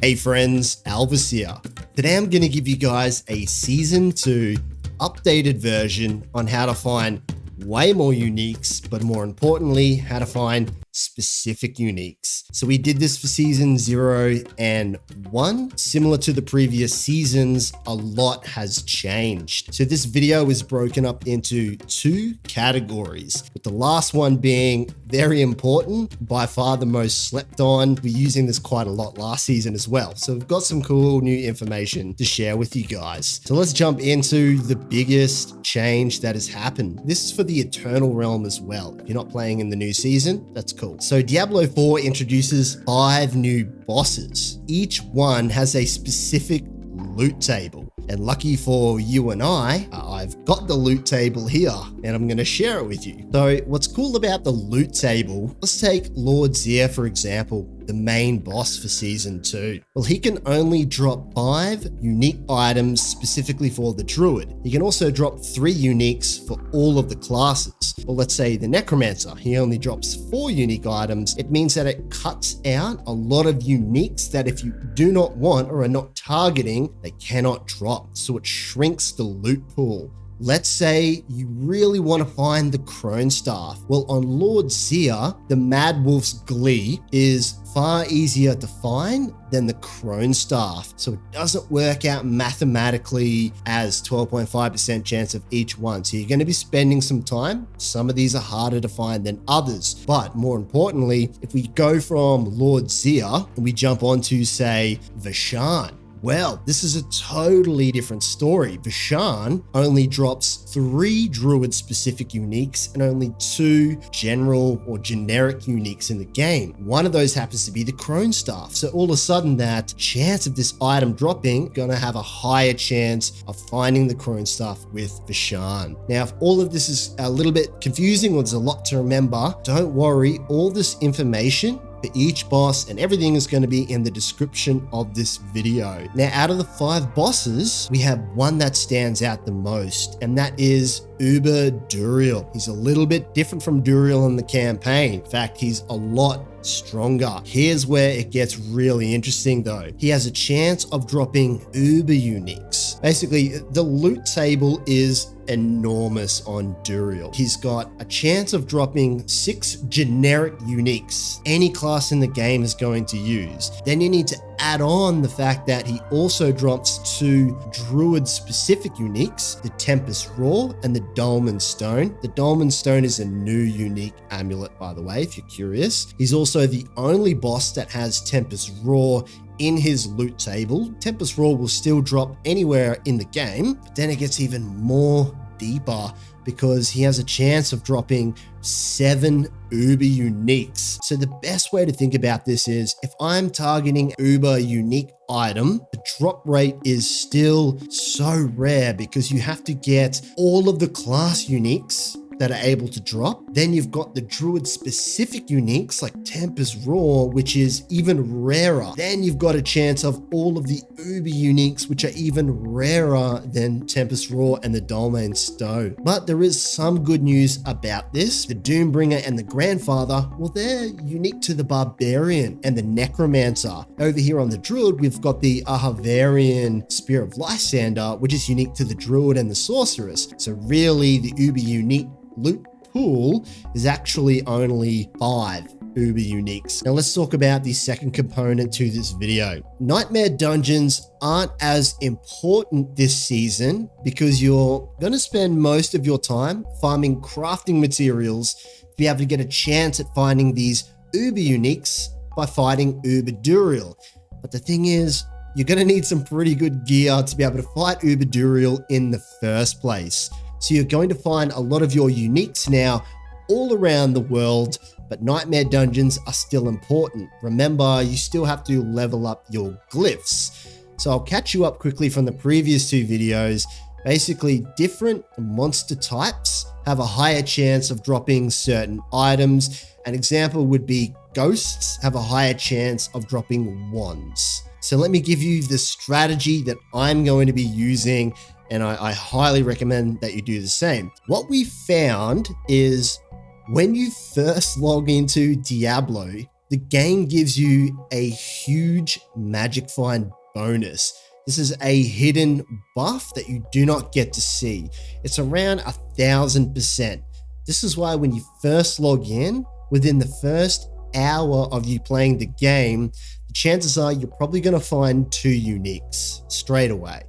Hey friends, Alvis here. Today I'm going to give you guys a Season 2 updated version on how to find way more uniques, but more importantly, how to find specific uniques. So we did this for Season 0 and 1. Similar to the previous seasons, a lot has changed. So this video is broken up into 2 categories, with the last one being very important, by far the most slept on. We're using this quite a lot last season as well. So we've got some cool new information to share with you guys. So let's jump into the biggest change that has happened. This is for the Eternal Realm as well. If you're not playing in the new season, that's cool. So Diablo 4 introduces 5 new bosses. Each one has a specific loot table. And lucky for you and I've got the loot table here and I'm going to share it with you. So what's cool about the loot table, let's take Lord Zir for example, the main boss for Season 2. Well, he can only drop 5 unique items specifically for the Druid. He can also drop 3 uniques for all of the classes. Well, let's say the Necromancer, he only drops 4 unique items. It means that it cuts out a lot of uniques that if you do not want or are not targeting, they cannot drop. So it shrinks the loot pool. Let's say you really want to find the Crone Staff. Well, on Lord Zir, the Mad Wolf's Glee is far easier to find than the Crone Staff. So it doesn't work out mathematically as 12.5% chance of each one. So you're going to be spending some time. Some of these are harder to find than others. But more importantly, if we go from Lord Zir and we jump onto, say, Vishan, well, this is a totally different story. Vishan only drops 3 Druid-specific uniques and only 2 general or generic uniques in the game. One of those happens to be the Crone Staff. So all of a sudden, that chance of this item dropping, gonna have a higher chance of finding the Crone Staff with Vishan. Now, if all of this is a little bit confusing or there's a lot to remember, don't worry. All this information for each boss and everything is going to be in the description of this video. Now, out of the 5 bosses, we have one that stands out the most, and that is Uber Duriel. He's a little bit different from Duriel in the campaign. In fact, he's a lot stronger. Here's where it gets really interesting though. He has a chance of dropping Uber uniques. Basically, the loot table is enormous on Duriel. He's got a chance of dropping 6 generic uniques any class in the game is going to use. Then you need to add on the fact that he also drops 2 Druid specific uniques, the Tempest Roar and the Dolmen Stone. The Dolmen Stone is a new unique amulet, by the way, if you're curious. He's also the only boss that has Tempest Roar in his loot table. Tempest Roar will still drop anywhere in the game, but then it gets even more deeper because he has a chance of dropping 7 Uber uniques. So the best way to think about this is if I'm targeting Uber unique item, the drop rate is still so rare because you have to get all of the class uniques that are able to drop. Then you've got the Druid specific uniques like Tempest Roar, which is even rarer. Then you've got a chance of all of the Uber uniques, which are even rarer than Tempest Roar and the Dolmen Stone. But there is some good news about this. The Doombringer and the Grandfather, well, they're unique to the Barbarian and the Necromancer. Over here on the Druid, we've got the Ahavarian Spear of Lysander, which is unique to the Druid and the Sorceress. So really, the Uber unique loot pool is actually only 5 Uber uniques. Now let's talk about the second component to this video. Nightmare dungeons aren't as important this season because you're going to spend most of your time farming crafting materials to be able to get a chance at finding these Uber uniques by fighting Uber Duriel. But the thing is, you're going to need some pretty good gear to be able to fight Uber Duriel in the first place. So you're going to find a lot of your uniques now all around the world, but Nightmare dungeons are still important. Remember, you still have to level up your glyphs. So I'll catch you up quickly from the previous 2 videos. Basically, different monster types have a higher chance of dropping certain items. An example would be ghosts have a higher chance of dropping wands. So let me give you the strategy that I'm going to be using, and I highly recommend that you do the same. What we found is when you first log into Diablo, the game gives you a huge magic find bonus. This is a hidden buff that you do not get to see. It's around 1000%. This is why when you first log in, within the first hour of you playing the game, the chances are you're probably going to find 2 uniques straight away,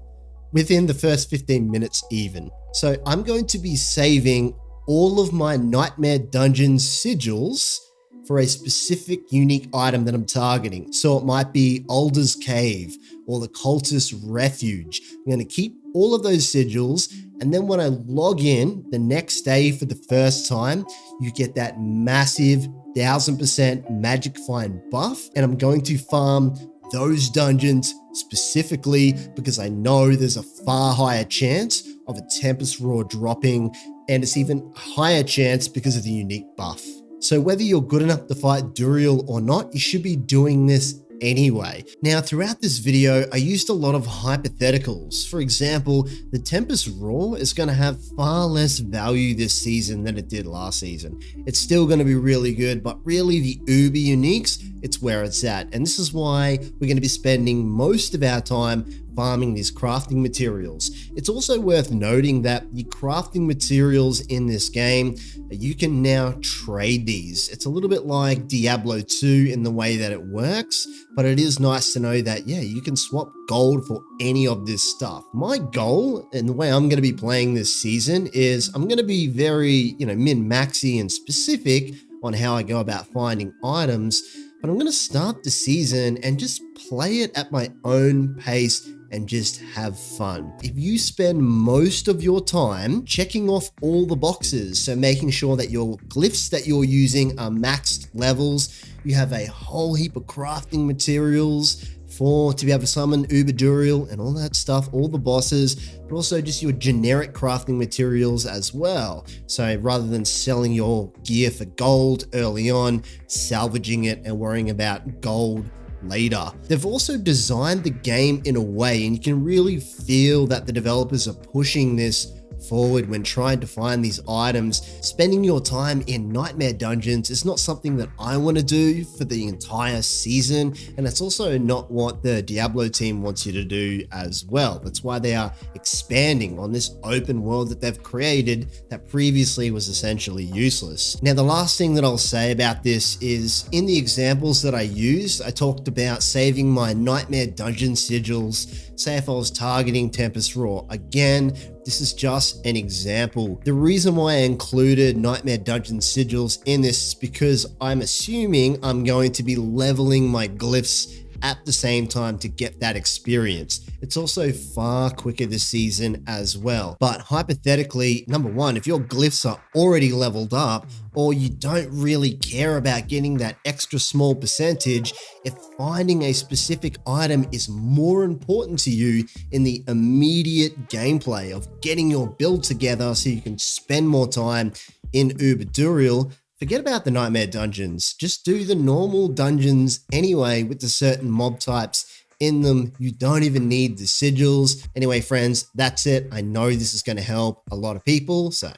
within the first 15 minutes even. So I'm going to be saving all of my Nightmare Dungeon sigils for a specific unique item that I'm targeting. So it might be Alder's Cave or the Cultist Refuge. I'm going to keep all of those sigils, and then when I log in the next day for the first time, you get that massive 1000% magic find buff, and I'm going to farm those dungeons specifically because I know there's a far higher chance of a Tempest Roar dropping, and it's even higher chance because of the unique buff. So whether you're good enough to fight Duriel or not, you should be doing this anyway. Now, throughout this video, I used a lot of hypotheticals. For example, the Tempest Roar is going to have far less value this season than it did last season. It's still going to be really good, but really the Uber uniques, it's where it's at. And this is why we're going to be spending most of our time farming these crafting materials. It's also worth noting that the crafting materials in this game, you can now trade these. It's a little bit like Diablo 2 in the way that it works, but it is nice to know that, yeah, you can swap gold for any of this stuff. My goal and the way I'm going to be playing this season is I'm going to be very, min-maxy and specific on how I go about finding items, but I'm going to start the season and just play it at my own pace and just have fun. If you spend most of your time checking off all the boxes, so making sure that your glyphs that you're using are maxed levels, you have a whole heap of crafting materials to be able to summon Uber Duriel and all that stuff, all the bosses, but also just your generic crafting materials as well. So rather than selling your gear for gold early on, salvaging it and worrying about gold later. They've also designed the game in a way, and you can really feel that the developers are pushing this forward when trying to find these items. Spending your time in Nightmare Dungeons is not something that I want to do for the entire season, and it's also not what the Diablo team wants you to do as well. That's why they are expanding on this open world that they've created that previously was essentially useless. Now, the last thing that I'll say about this is in the examples that I used, I talked about saving my Nightmare Dungeon sigils. Say if I was targeting Tempest Roar. Again, this is just an example. The reason why I included Nightmare Dungeon sigils in this is because I'm assuming I'm going to be leveling my glyphs at the same time to get that experience. It's also far quicker this season as well. But hypothetically, number one, if your glyphs are already leveled up, or you don't really care about getting that extra small percentage, if finding a specific item is more important to you in the immediate gameplay of getting your build together so you can spend more time in Uber Duriel, forget about the Nightmare Dungeons. Just do the normal dungeons anyway with the certain mob types in them. You don't even need the sigils. Anyway, friends, that's it. I know this is going to help a lot of people. So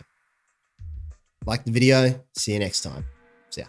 like the video. See you next time. See ya.